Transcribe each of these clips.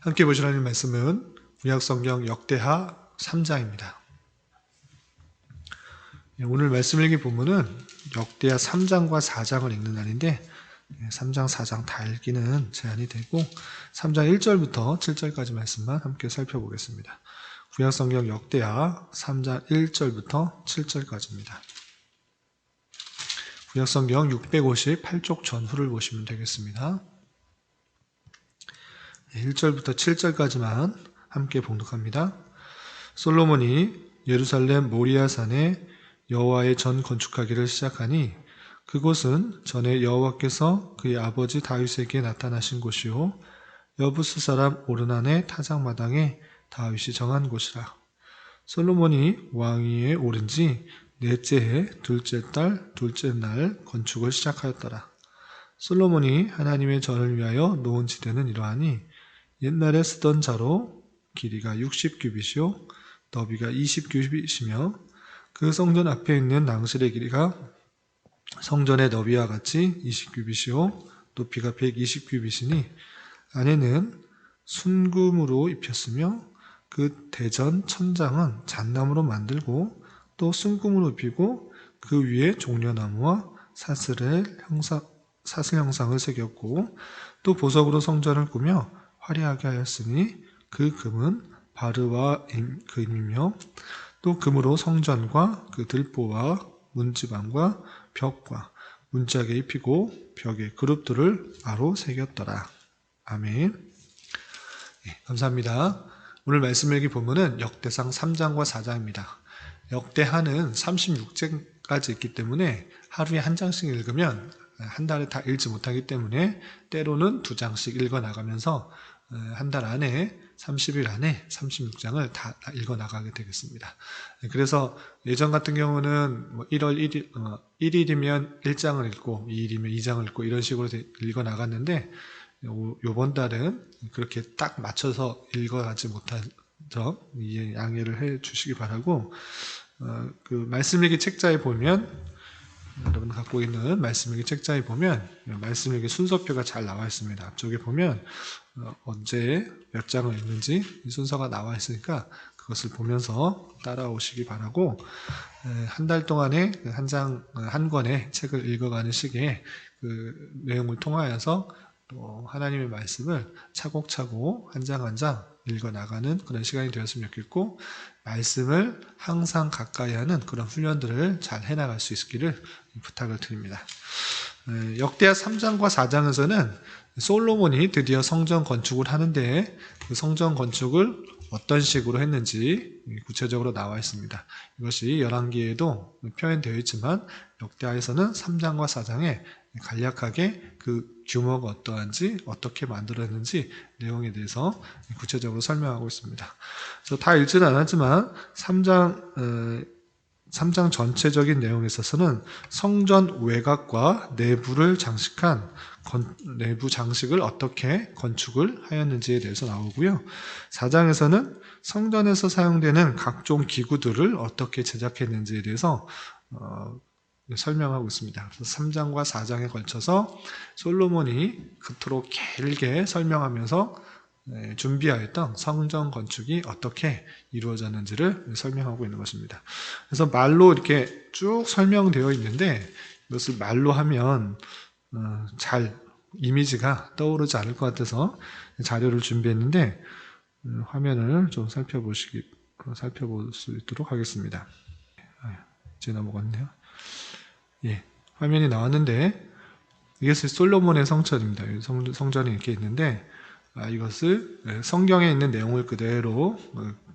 함께 보실 하나님 말씀은 구약성경 역대하 3장입니다. 오늘 말씀 읽기 본문은 역대하 3장과 4장을 읽는 날인데 3장, 4장 다 읽기는 제한이 되고 3장 1절부터 7절까지 말씀만 함께 살펴보겠습니다. 구약성경 역대하 3장 1절부터 7절까지입니다. 구약성경 658쪽 전후를 보시면 되겠습니다. 1절부터 7절까지만 함께 봉독합니다. 솔로몬이 예루살렘 모리아산에 여호와의 전 건축하기를 시작하니 그곳은 전에 여호와께서 그의 아버지 다윗에게 나타나신 곳이요 여부스 사람 오르난의 타작마당에 다윗이 정한 곳이라. 솔로몬이 왕위에 오른 지 넷째 해 둘째 달 둘째 날 건축을 시작하였더라. 솔로몬이 하나님의 전을 위하여 놓은 지대는 이러하니 옛날에 쓰던 자로 길이가 60규빗이요 너비가 20규빗이며 그 성전 앞에 있는 낭실의 길이가 성전의 너비와 같이 20규빗이요 높이가 120규빗이니 안에는 순금으로 입혔으며 그 대전 천장은 잣나무로 만들고 또 순금으로 입히고 그 위에 종려나무와 사슬 형상을 새겼고 또 보석으로 성전을 꾸며 화려하게 하였으니 그 금은 바르와 금이며 또 금으로 성전과 그 들보와 문지방과 벽과 문짝에 입히고 벽에 그룹들을 아로 새겼더라. 아멘. 네, 감사합니다. 오늘 말씀 읽기 본문은 역대상 3장과 4장입니다. 역대하는 36장까지 있기 때문에 하루에 한 장씩 읽으면 한 달에 다 읽지 못하기 때문에 때로는 2장씩 읽어나가면서 한 달 안에 30일 안에 36장을 다 읽어나가게 되겠습니다. 그래서 예전 같은 경우는 1월 1일이면 1장을 읽고 2일이면 2장을 읽고 이런 식으로 읽어나갔는데 요번 달은 그렇게 딱 맞춰서 읽어가지 못한 점 양해를 해 주시기 바라고 그 말씀 읽기 책자에 보면 여러분 갖고 있는 말씀 읽기 책자에 보면 말씀 읽기 순서표가 잘 나와 있습니다. 앞쪽에 보면 언제 몇 장을 읽는지 이 순서가 나와 있으니까 그것을 보면서 따라오시기 바라고 한 달 동안에 한 권의 책을 읽어가는 시기에 그 내용을 통하여서 또 하나님의 말씀을 차곡차곡 한 장 한 장 읽어나가는 그런 시간이 되었으면 좋겠고 말씀을 항상 가까이 하는 그런 훈련들을 잘 해나갈 수 있기를 부탁을 드립니다. 역대하 3장과 4장에서는 솔로몬이 드디어 성전 건축을 하는데 그 성전 건축을 어떤 식으로 했는지 구체적으로 나와 있습니다. 이것이 열왕기에도 표현되어 있지만 역대하에서는 3장과 4장에 간략하게 그 규모가 어떠한지 어떻게 만들었는지 내용에 대해서 구체적으로 설명하고 있습니다. 그래서 다 읽지는 않았지만 3장 전체적인 내용에 있어서는 성전 외곽과 내부를 장식한 내부 장식을 어떻게 건축을 하였는지에 대해서 나오고요. 4장에서는 성전에서 사용되는 각종 기구들을 어떻게 제작했는지에 대해서 설명하고 있습니다. 그래서 3장과 4장에 걸쳐서 솔로몬이 그토록 길게 설명하면서 준비하였던 성전 건축이 어떻게 이루어졌는지를 설명하고 있는 것입니다. 그래서 말로 이렇게 쭉 설명되어 있는데 이것을 말로 하면 잘 이미지가 떠오르지 않을 것 같아서 자료를 준비했는데 화면을 좀 살펴볼 수 있도록 하겠습니다. 이제 넘어갔네요. 예, 화면이 나왔는데 이것이 솔로몬의 성전입니다. 성전이 이렇게 있는데 이것을 성경에 있는 내용을 그대로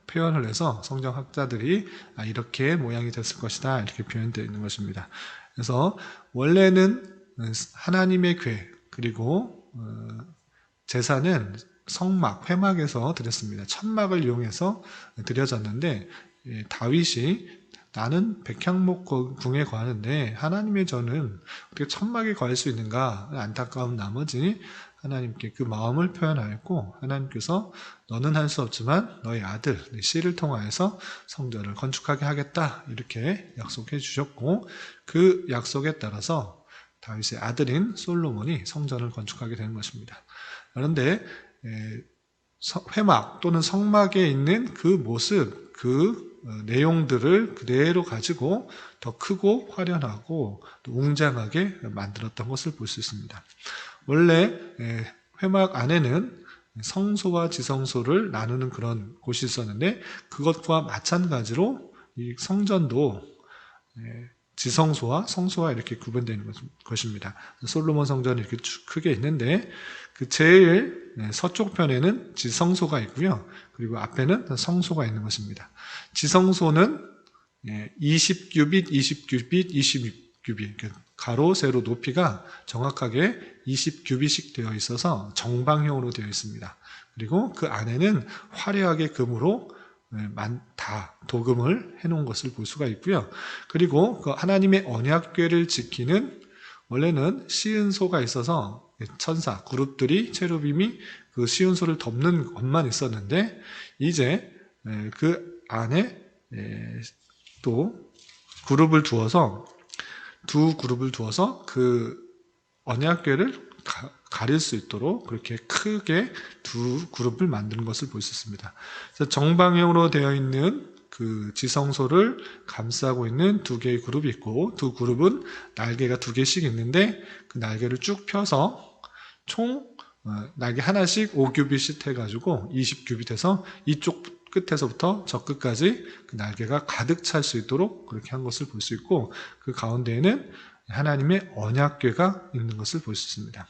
표현을 해서 성경학자들이 이렇게 모양이 됐을 것이다 이렇게 표현되어 있는 것입니다. 그래서 원래는 하나님의 궤 그리고 제사는 성막, 회막에서 드렸습니다. 천막을 이용해서 드려졌는데 다윗이 나는 백향목 궁에 거하는데 하나님의 전은 어떻게 천막에 거할 수 있는가 안타까운 나머지 하나님께 그 마음을 표현하였고 하나님께서 너는 할 수 없지만 너의 아들 씨를 통하여서 성전을 건축하게 하겠다 이렇게 약속해 주셨고 그 약속에 따라서 다윗의 아들인 솔로몬이 성전을 건축하게 되는 것입니다. 그런데 회막 또는 성막에 있는 그 모습, 그 내용들을 그대로 가지고 더 크고 화려하고 또 웅장하게 만들었던 것을 볼 수 있습니다. 원래 회막 안에는 성소와 지성소를 나누는 그런 곳이 있었는데 그것과 마찬가지로 이 성전도 지성소와 성소와 이렇게 구분되는 것입니다. 솔로몬 성전이 이렇게 크게 있는데 그 제일 서쪽 편에는 지성소가 있고요. 그리고 앞에는 성소가 있는 것입니다. 지성소는 20규빗, 20규빗, 26규빗 가로, 세로 높이가 정확하게 20규빗씩 되어 있어서 정방형으로 되어 있습니다. 그리고 그 안에는 화려하게 금으로 다 도금을 해놓은 것을 볼 수가 있고요. 그리고 그 하나님의 언약궤를 지키는 원래는 시은소가 있어서 천사, 그룹들이 체루빔이 그 시은소를 덮는 것만 있었는데 이제 그 안에 또 그룹을 두어서 두 그룹을 두어서 그 언약궤를 가릴 수 있도록 그렇게 크게 두 그룹을 만드는 것을 볼 수 있습니다. 그래서 정방형으로 되어 있는 그 지성소를 감싸고 있는 두 개의 그룹이 있고 두 그룹은 날개가 두 개씩 있는데 그 날개를 쭉 펴서 총 날개 하나씩 5규빗씩 해가지고 20규빗 해서 이쪽 끝에서부터 저 끝까지 그 날개가 가득 찰 수 있도록 그렇게 한 것을 볼 수 있고 그 가운데에는 하나님의 언약궤가 있는 것을 볼 수 있습니다.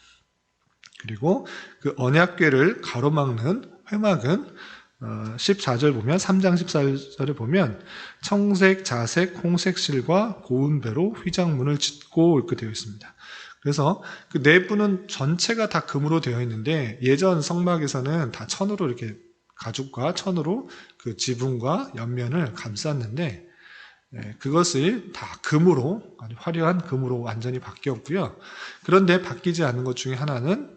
그리고 그 언약궤를 가로막는 회막은 14절 보면 3장 14절에 보면 청색, 자색, 홍색 실과 고운 배로 휘장문을 짓고 이렇게 되어 있습니다. 그래서 그 내부는 전체가 다 금으로 되어 있는데 예전 성막에서는 다 천으로 이렇게 가죽과 천으로 그 지붕과 옆면을 감쌌는데 그것을 다 금으로 아주 화려한 금으로 완전히 바뀌었고요. 그런데 바뀌지 않은 것 중에 하나는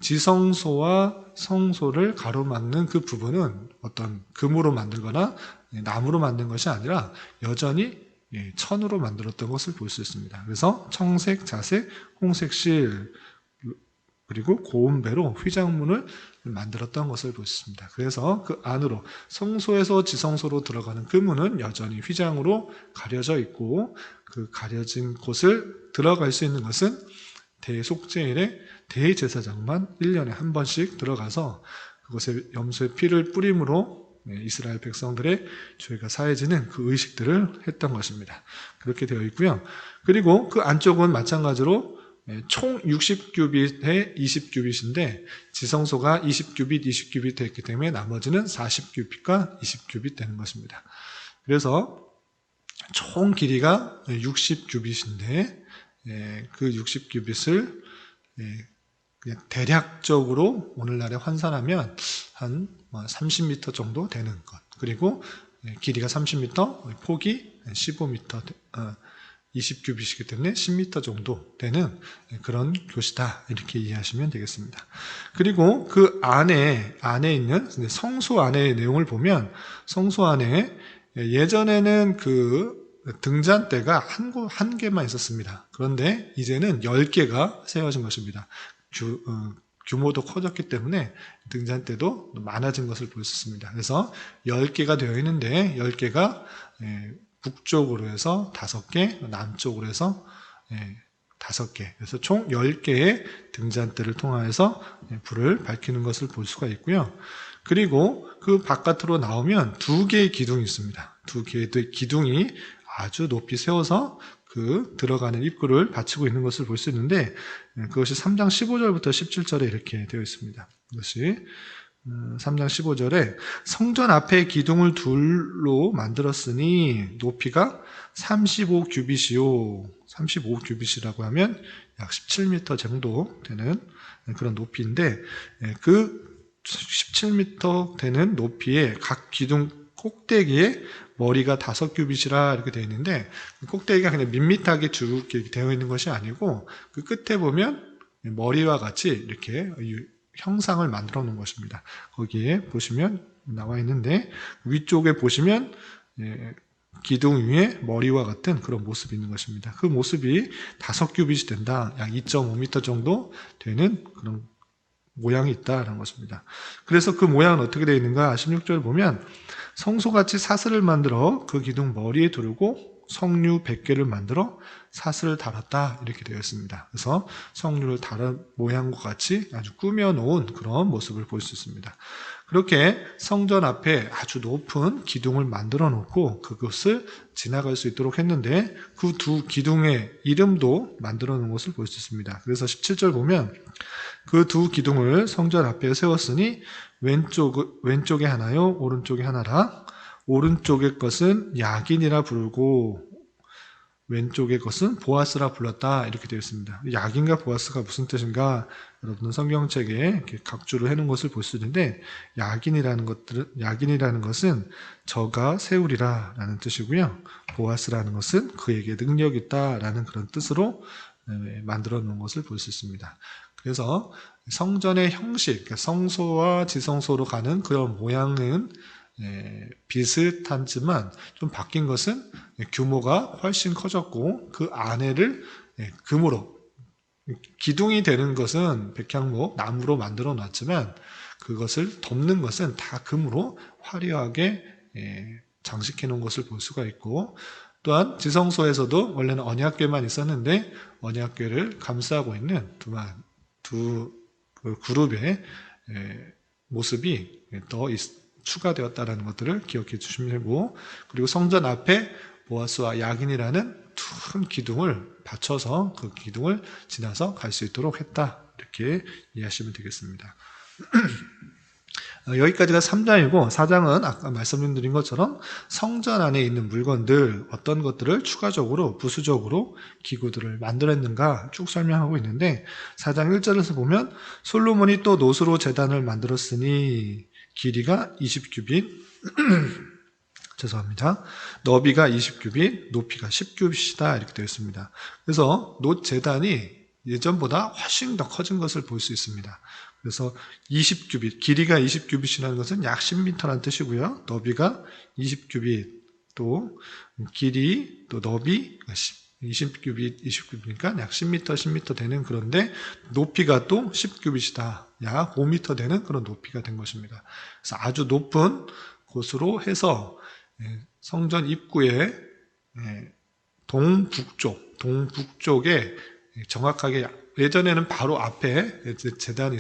지성소와 성소를 가로막는 그 부분은 어떤 금으로 만들거나 나무로 만든 것이 아니라 여전히 천으로 만들었던 것을 볼 수 있습니다. 그래서 청색, 자색, 홍색 실 그리고 고운 배로 휘장문을 만들었던 것을 볼 수 있습니다. 그래서 그 안으로 성소에서 지성소로 들어가는 그 문은 여전히 휘장으로 가려져 있고 그 가려진 곳을 들어갈 수 있는 것은 대속죄일의 대제사장만 1년에 한 번씩 들어가서 그곳에 염소의 피를 뿌림으로 이스라엘 백성들의 죄가 사해지는 그 의식들을 했던 것입니다. 그렇게 되어 있고요. 그리고 그 안쪽은 마찬가지로 총 60규빗에 20규빗인데 지성소가 20규빗, 20규빗 됐기 때문에 나머지는 40규빗과 20규빗 되는 것입니다. 그래서 총 길이가 60규빗인데 그 60규빗을 그냥 대략적으로 오늘날에 환산하면 한 30m 정도 되는 것. 그리고 길이가 30m, 폭이 15m, 20규빗이기 때문에 10m 정도 되는 그런 곳이다. 이렇게 이해하시면 되겠습니다. 그리고 그 안에 있는 성소 안의 내용을 보면 성소 안에 예전에는 그 등잔대가 한 개만 있었습니다. 그런데 이제는 10개가 세워진 것입니다. 규모도 커졌기 때문에 등잔대도 많아진 것을 볼 수 있습니다. 그래서 10개가 되어 있는데 10개가 북쪽으로 해서 5개, 남쪽으로 해서 5개. 그래서 총 10개의 등잔대를 통하여서 불을 밝히는 것을 볼 수가 있고요. 그리고 그 바깥으로 나오면 2개의 기둥이 있습니다. 2개의 기둥이 아주 높이 세워서 그 들어가는 입구를 받치고 있는 것을 볼 수 있는데 그것이 3장 15절부터 17절에 이렇게 되어 있습니다. 그것이 3장 15절에 성전 앞에 기둥을 둘로 만들었으니 높이가 35규빗이요. 35규빗이라고 하면 약 17m 정도 되는 그런 높이인데 그 17m 되는 높이에 각 기둥 꼭대기에 머리가 5규빗이라 이렇게 되어 있는데 꼭대기가 그냥 밋밋하게 쭉 되어 있는 것이 아니고 그 끝에 보면 머리와 같이 이렇게 형상을 만들어 놓은 것입니다. 거기에 보시면 나와 있는데 위쪽에 보시면 기둥 위에 머리와 같은 그런 모습이 있는 것입니다. 그 모습이 5규빗이 된다. 약 2.5m 정도 되는 그런 모양이 있다라는 것입니다. 그래서 그 모양은 어떻게 되어 있는가? 16절 보면 성소같이 사슬을 만들어 그 기둥 머리에 두르고 성류 100개를 만들어 사슬을 달았다 이렇게 되어 있습니다. 그래서 성류를 다른 모양과 같이 아주 꾸며 놓은 그런 모습을 볼 수 있습니다. 그렇게 성전 앞에 아주 높은 기둥을 만들어 놓고 그것을 지나갈 수 있도록 했는데 그 두 기둥의 이름도 만들어 놓은 것을 볼 수 있습니다. 그래서 17절 보면 그 두 기둥을 성전 앞에 세웠으니 왼쪽에 하나요 오른쪽에 하나라. 오른쪽의 것은 야긴이라 부르고 왼쪽의 것은 보아스라 불렀다 이렇게 되어 있습니다. 야긴과 보아스가 무슨 뜻인가? 여러분은 성경책에 이렇게 각주를 해놓은 것을 볼 수 있는데 야긴이라는 것은 저가 세우리라라는 뜻이고요. 보아스라는 것은 그에게 능력 있다라는 그런 뜻으로 만들어 놓은 것을 볼 수 있습니다. 그래서 성전의 형식, 그러니까 성소와 지성소로 가는 그런 모양은 비슷하지만 좀 바뀐 것은 규모가 훨씬 커졌고 그 안에를 금으로 기둥이 되는 것은 백향목 나무로 만들어 놨지만 그것을 덮는 것은 다 금으로 화려하게 장식해 놓은 것을 볼 수가 있고 또한 지성소에서도 원래는 언약궤만 있었는데 언약궤를 감싸고 있는 두 그룹의 모습이 더 추가되었다는 것들을 기억해 주시면 되고 그리고 성전 앞에 보아스와 야긴이라는 큰 기둥을 받쳐서 그 기둥을 지나서 갈 수 있도록 했다 이렇게 이해하시면 되겠습니다. 여기까지가 3장이고 4장은 아까 말씀드린 것처럼 성전 안에 있는 물건들 어떤 것들을 추가적으로 부수적으로 기구들을 만들었는가 쭉 설명하고 있는데 4장 1절에서 보면 솔로몬이 또 노수로 제단을 만들었으니 길이가 20규빗 죄송합니다. 너비가 20규빗, 높이가 10규빗이다 이렇게 되어 있습니다. 그래서 노 제단이 예전보다 훨씬 더 커진 것을 볼 수 있습니다. 그래서 20규빗, 길이가 20규빗이라는 것은 약 10m라는 뜻이고요. 너비가 20규빗, 또 길이, 또 너비 20규빗, 20규빗이니까 약 10m, 10m 되는 그런데 높이가 또 10규빗이다. 약 5m 되는 그런 높이가 된 것입니다. 그래서 아주 높은 곳으로 해서 성전 입구의 동북쪽에 정확하게 정확하게 바로 앞에 제단이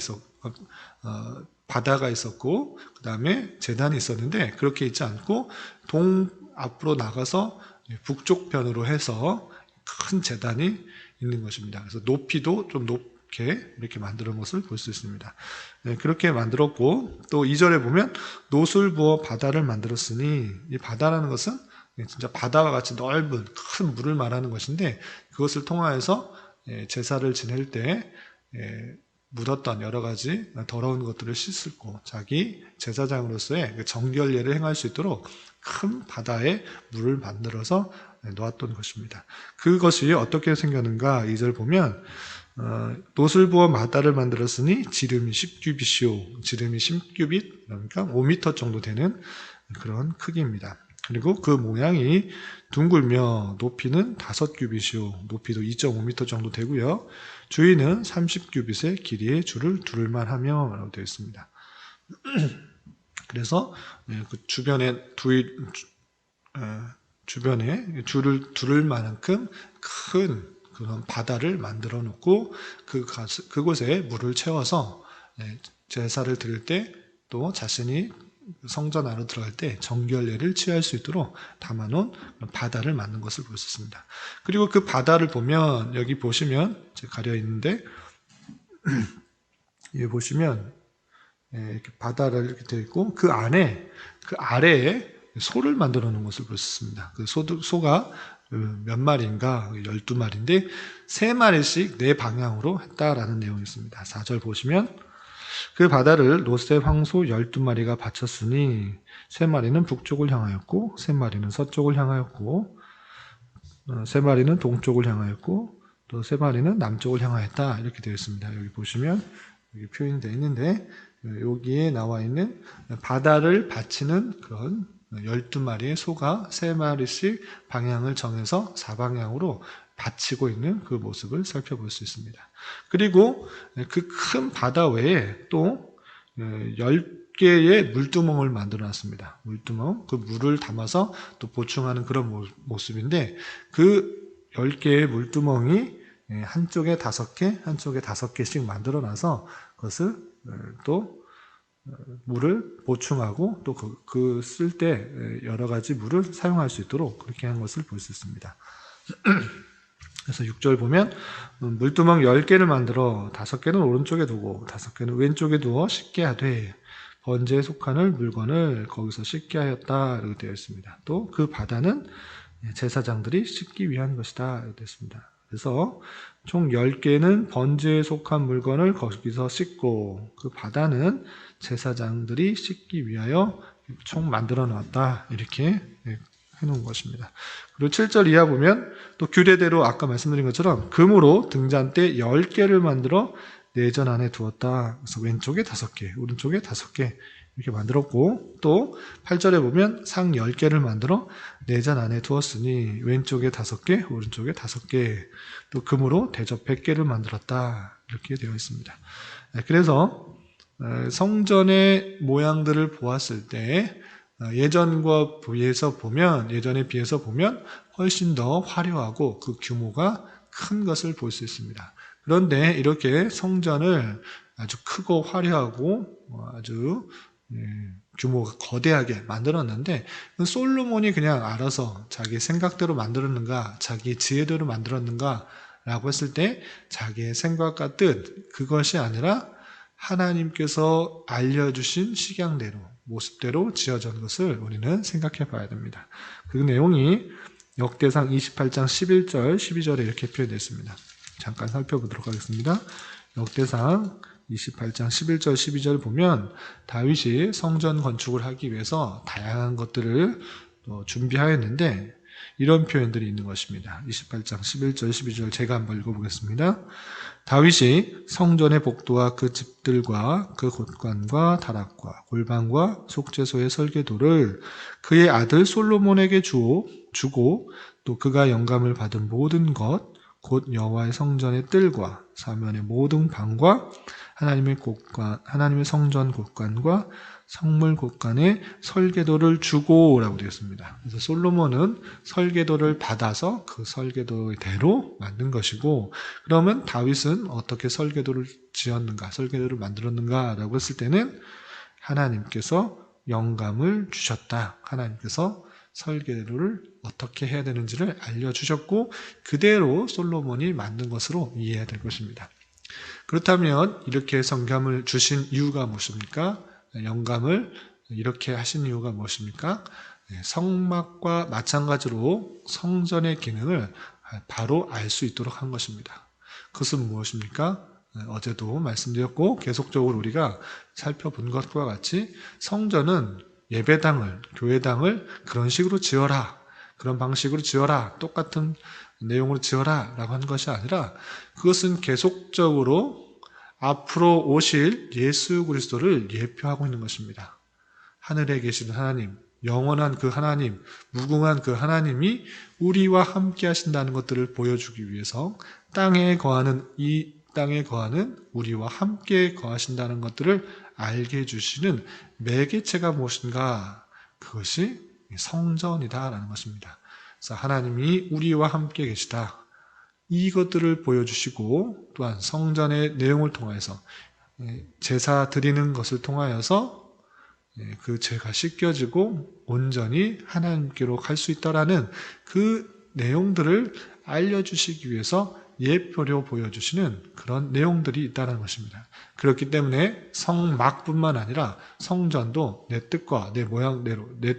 바다가 있었고 그 다음에 제단이 있었는데 그렇게 있지 않고 앞으로 나가서 북쪽 편으로 해서 큰 제단이 있는 것입니다. 그래서 높이도 좀 높게 이렇게 만드는 것을 볼 수 있습니다. 그렇게 만들었고 또 2절에 보면 노술 부어 바다를 만들었으니 이 바다라는 것은 진짜 바다와 같이 넓은 큰 물을 말하는 것인데 그것을 통하여서 제사를 지낼 때 묻었던 여러 가지 더러운 것들을 씻고 자기 제사장으로서의 정결례를 행할 수 있도록 큰 바다에 물을 만들어서 놓았던 것입니다. 그것이 어떻게 생겼는가 2절 보면 노술 부어 바다를 만들었으니 지름이 10규빗이요 지름이 10규빗 그러니까 5m 정도 되는 그런 크기입니다. 그리고 그 모양이 둥글며 높이는 5규빗이요 높이도 2.5m 정도 되고요. 주위는 30규빗의 길이의 줄을 두를만 하며 라고 되어 있습니다. 그래서 그 주변에 줄을 두를 만큼 큰 그런 바다를 만들어 놓고 그곳에 물을 채워서 제사를 드릴 때 또 자신이 성전 안으로 들어갈 때 정결례를 취할 수 있도록 담아놓은 바다를 만든 것을 볼 수 있습니다. 그리고 그 바다를 보면 여기 보시면 가려 있는데 여기 보시면 이렇게 바다를 이렇게 되어 있고 그 안에 그 아래에 소를 만들어 놓은 것을 볼 수 있습니다. 그 소가 몇 마리인가 12마리인데 3마리씩 4방향으로 했다라는 내용이 있습니다. 4절 보시면 그 바다를 노세 황소 12마리가 바쳤으니 3마리는 북쪽을 향하였고 3마리는 서쪽을 향하였고 3마리는 동쪽을 향하였고 또 3마리는 남쪽을 향하였다 이렇게 되어 있습니다. 여기 보시면 여기 표현이 되어 있는데 여기에 나와 있는 바다를 바치는 그런 12마리의 소가 3마리씩 방향을 정해서 4방향으로 받치고 있는 그 모습을 살펴볼 수 있습니다. 그리고 그 큰 바다 외에 또 10개의 물두멍을 만들어 놨습니다. 물두멍, 그 물을 담아서 또 보충하는 그런 모습인데, 그 10개의 물두멍이 한쪽에 5개, 한쪽에 5개씩 만들어 놔서 그것을 또 물을 보충하고 또 그 쓸 때 여러 가지 물을 사용할 수 있도록 그렇게 한 것을 볼 수 있습니다. 그래서 6절 보면 물두멍 10개를 만들어 5개는 오른쪽에 두고 5개는 왼쪽에 두어 씻게 하되 번제에 속하는 물건을 거기서 씻게 하였다 이렇게 되어 있습니다. 또 그 바다는 제사장들이 씻기 위한 것이다 이렇게 되어 있습니다. 그래서 총 10개는 번제에 속한 물건을 거기서 씻고 그 바다는 제사장들이 씻기 위하여 총 만들어 놨다 이렇게 해놓은 것입니다. 그리고 7절 이하 보면 또 규례대로 아까 말씀드린 것처럼 금으로 등잔대 10개를 만들어 내전 안에 두었다. 그래서 왼쪽에 5개, 오른쪽에 5개 이렇게 만들었고, 또 8절에 보면 상 10개를 만들어 내전 안에 두었으니 왼쪽에 5개, 오른쪽에 5개, 또 금으로 대접 100개를 만들었다 이렇게 되어 있습니다. 그래서 성전의 모양들을 보았을 때 예전과 비해서 보면, 예전에 비해서 보면 훨씬 더 화려하고 그 규모가 큰 것을 볼 수 있습니다. 그런데 이렇게 성전을 아주 크고 화려하고 아주 규모가 거대하게 만들었는데 솔로몬이 그냥 알아서 자기 생각대로 만들었는가, 자기 지혜대로 만들었는가 라고 했을 때 자기의 생각과 뜻, 그것이 아니라 하나님께서 알려주신 식양대로, 모습대로 지어진 것을 우리는 생각해 봐야 됩니다. 그 내용이 역대상 28장 11절, 12절에 이렇게 표현되어 있습니다. 잠깐 살펴보도록 하겠습니다. 역대상 28장 11절, 12절 보면 다윗이 성전 건축을 하기 위해서 다양한 것들을 준비하였는데 이런 표현들이 있는 것입니다. 28장 11절, 12절 제가 한번 읽어보겠습니다. 다윗이 성전의 복도와 그 집들과 그 곳간과 다락과 골방과 속죄소의 설계도를 그의 아들 솔로몬에게 주고 또 그가 영감을 받은 모든 것, 곧 여호와의 성전의 뜰과 사면의 모든 방과 하나님의 성전 곳간과 성물 곳간에 설계도를 주고라고 되어 있습니다. 그래서 솔로몬은 설계도를 받아서 그 설계도대로 만든 것이고, 그러면 다윗은 어떻게 설계도를 지었는가, 설계도를 만들었는가라고 했을 때는 하나님께서 영감을 주셨다. 하나님께서 설계도를 어떻게 해야 되는지를 알려주셨고 그대로 솔로몬이 만든 것으로 이해해야 될 것입니다. 그렇다면 이렇게 영감을 주신 이유가 무엇입니까? 영감을 이렇게 하신 이유가 무엇입니까? 성막과 마찬가지로 성전의 기능을 바로 알 수 있도록 한 것입니다. 그것은 무엇입니까? 어제도 말씀드렸고 계속적으로 우리가 살펴본 것과 같이 성전은 예배당을, 교회당을 그런 식으로 지어라, 그런 방식으로 지어라, 똑같은 내용으로 지어라 라고 하는 것이 아니라 그것은 계속적으로 앞으로 오실 예수 그리스도를 예표하고 있는 것입니다. 하늘에 계신 하나님, 영원한 그 하나님, 무궁한 그 하나님이 우리와 함께 하신다는 것들을 보여주기 위해서 땅에 거하는 우리와 함께 거하신다는 것들을 알게 해주시는 매개체가 무엇인가? 그것이 성전이다라는 것입니다. 그래서 하나님이 우리와 함께 계시다. 이것들을 보여주시고 또한 성전의 내용을 통해서 제사 드리는 것을 통하여서 그 죄가 씻겨지고 온전히 하나님께로 갈 수 있다라는 그 내용들을 알려주시기 위해서 예표로 보여주시는 그런 내용들이 있다는 것입니다. 그렇기 때문에 성막뿐만 아니라 성전도 내 뜻과 내 모양대로, 내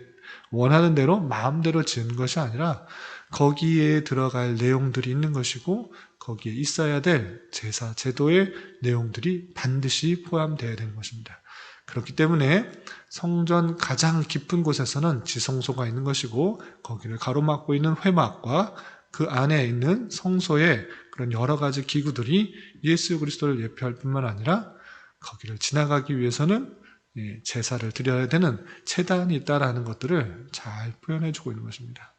원하는 대로 마음대로 지은 것이 아니라 거기에 들어갈 내용들이 있는 것이고 거기에 있어야 될 제사, 제도의 내용들이 반드시 포함되어야 되는 것입니다. 그렇기 때문에 성전 가장 깊은 곳에서는 지성소가 있는 것이고 거기를 가로막고 있는 회막과 그 안에 있는 성소에 그런 여러 가지 기구들이 예수 그리스도를 예표할 뿐만 아니라 거기를 지나가기 위해서는 제사를 드려야 되는 제단이 있다라는 것들을 잘 표현해주고 있는 것입니다.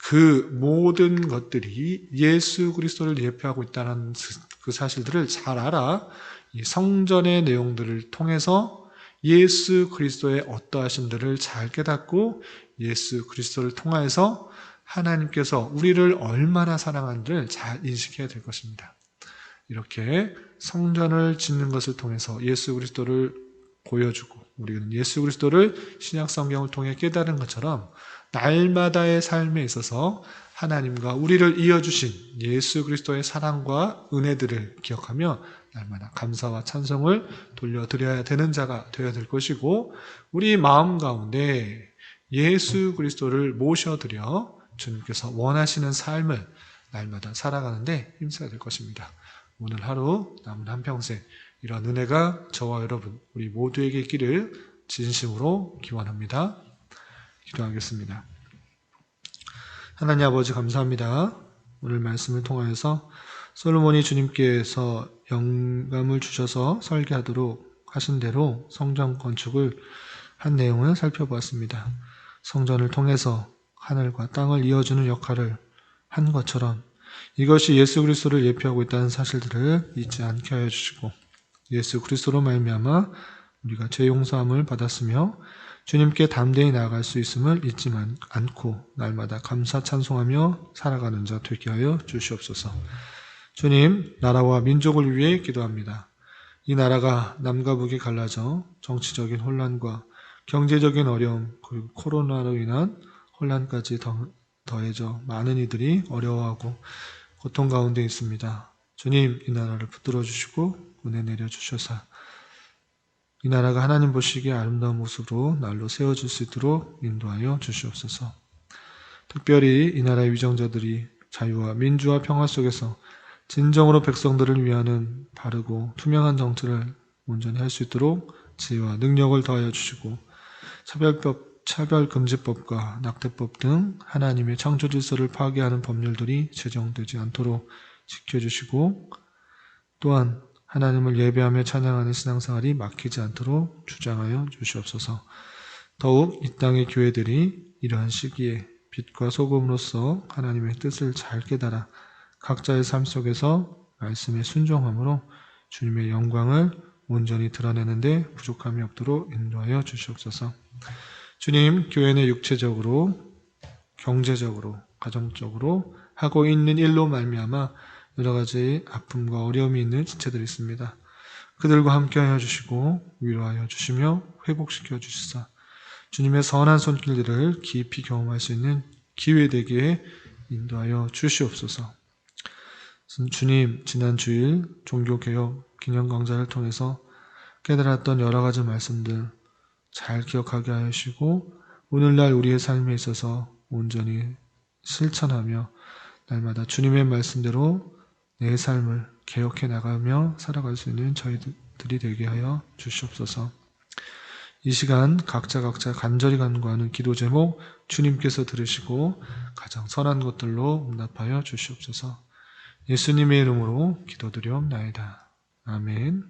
그 모든 것들이 예수 그리스도를 예표하고 있다는 그 사실들을 잘 알아 이 성전의 내용들을 통해서 예수 그리스도의 어떠하심들을 잘 깨닫고 예수 그리스도를 통하여서 하나님께서 우리를 얼마나 사랑하는지를 잘 인식해야 될 것입니다. 이렇게 성전을 짓는 것을 통해서 예수 그리스도를 보여주고 우리는 예수 그리스도를 신약 성경을 통해 깨달은 것처럼 날마다의 삶에 있어서 하나님과 우리를 이어주신 예수 그리스도의 사랑과 은혜들을 기억하며 날마다 감사와 찬송을 돌려드려야 되는 자가 되어야 될 것이고 우리 마음 가운데 예수 그리스도를 모셔드려 주님께서 원하시는 삶을 날마다 살아가는데 힘써야 될 것입니다. 오늘 하루 남은 한평생 이런 은혜가 저와 여러분 우리 모두에게 있기를 진심으로 기원합니다. 기도하겠습니다. 하나님 아버지 감사합니다. 오늘 말씀을 통하여서 솔로몬이 주님께서 영감을 주셔서 설계하도록 하신 대로 성전 건축을 한 내용을 살펴보았습니다. 성전을 통해서 하늘과 땅을 이어주는 역할을 한 것처럼 이것이 예수 그리스도를 예표하고 있다는 사실들을 잊지 않게 하여 주시고 예수 그리스도로 말미암아 우리가 죄 용서함을 받았으며 주님께 담대히 나아갈 수 있음을 잊지 않고 날마다 감사 찬송하며 살아가는 자 되게 하여 주시옵소서. 주님, 나라와 민족을 위해 기도합니다. 이 나라가 남과 북이 갈라져 정치적인 혼란과 경제적인 어려움 그리고 코로나로 인한 혼란까지 더해져 많은 이들이 어려워하고 고통 가운데 있습니다. 주님, 이 나라를 붙들어 주시고 은혜 내려 주셔서 이 나라가 하나님 보시기에 아름다운 모습으로 날로 세워질 수 있도록 인도하여 주시옵소서. 특별히 이 나라의 위정자들이 자유와 민주와 평화 속에서 진정으로 백성들을 위하는 바르고 투명한 정치를 온전히 할 수 있도록 지혜와 능력을 더하여 주시고 차별금지법과 낙태법 등 하나님의 창조 질서를 파괴하는 법률들이 제정되지 않도록 지켜주시고 또한 하나님을 예배하며 찬양하는 신앙생활이 막히지 않도록 주장하여 주시옵소서. 더욱 이 땅의 교회들이 이러한 시기에 빛과 소금으로서 하나님의 뜻을 잘 깨달아 각자의 삶 속에서 말씀에 순종함으로 주님의 영광을 온전히 드러내는데 부족함이 없도록 인도하여 주시옵소서. 주님, 교회는 육체적으로, 경제적으로, 가정적으로 하고 있는 일로 말미암아 여러 가지 아픔과 어려움이 있는 지체들이 있습니다. 그들과 함께하여 주시고 위로하여 주시며 회복시켜 주시사 주님의 선한 손길들을 깊이 경험할 수 있는 기회되게 인도하여 주시옵소서. 주님, 지난 주일 종교개혁 기념강좌를 통해서 깨달았던 여러 가지 말씀들 잘 기억하게 하시고 오늘날 우리의 삶에 있어서 온전히 실천하며 날마다 주님의 말씀대로 내 삶을 개혁해 나가며 살아갈 수 있는 저희들이 되게 하여 주시옵소서. 이 시간 각자 간절히 간구하는 기도 제목 주님께서 들으시고 가장 선한 것들로 응답하여 주시옵소서. 예수님의 이름으로 기도드리옵나이다. 아멘.